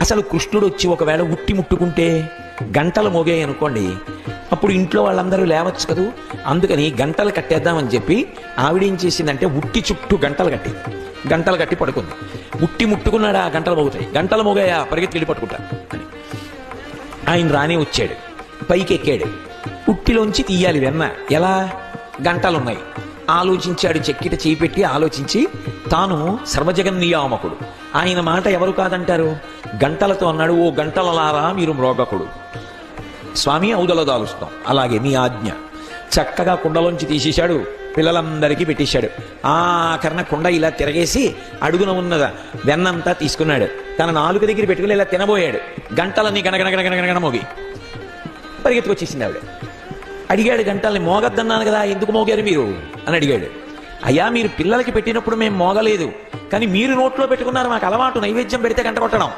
అసలు కృష్ణుడు వచ్చి ఒకవేళ ఉట్టి ముట్టుకుంటే గంటలు మోగాయి అనుకోండి, అప్పుడు ఇంట్లో వాళ్ళందరూ లేవచ్చు కదూ. అందుకని గంటలు కట్టేద్దామని చెప్పి ఆవిడేం చేసిందంటే ఉట్టి చుట్టూ గంటలు కట్టి పడుకుంది. ఉట్టి ముట్టుకున్నాడా గంటలు మోగుతాయి, గంటలు మోగాయా పరిగెత్తి వెళ్ళి పట్టుకుంటా అని. ఆయన రానే వచ్చాడు, పైకి ఎక్కాడు. ఉట్టిలోంచి తీయాలి వెన్న, ఎలా? గంటలున్నాయి. ఆలోచించాడు, చెక్కిట చేయి పెట్టి ఆలోచించి, తాను సర్వజగన్నియామకుడు, ఆయన మాట ఎవరు కాదంటారు? గంటలతో అన్నాడు, ఓ గంటలలారా మీరు మ్రోగకుడు, స్వామి ఔదలదాలుస్తాం, అలాగే మీ ఆజ్ఞ. చక్కగా కుండలోంచి తీసేశాడు, పిల్లలందరికీ పెట్టేశాడు. ఆఖరణ కుండ ఇలా తిరగేసి అడుగున ఉన్నదా వెన్నంతా తీసుకున్నాడు, తన నాలుక దగ్గర పెట్టుకుని ఇలా తినబోయాడు. గంటలన్నీ గణగణ మోగి పరిగెత్తుకొచ్చేసింది ఆవిడ. అడిగాడు గంటల్ని, మోగద్దన్నాను కదా, ఎందుకు మోగారు మీరు అని అడిగాడు. అయ్యా, మీరు పిల్లలకి పెట్టినప్పుడు మేము మోగలేదు, కానీ మీరు నోట్లో పెట్టుకున్నారు, మాకు అలవాటు నైవేద్యం పెడితే గంట కొట్టడం.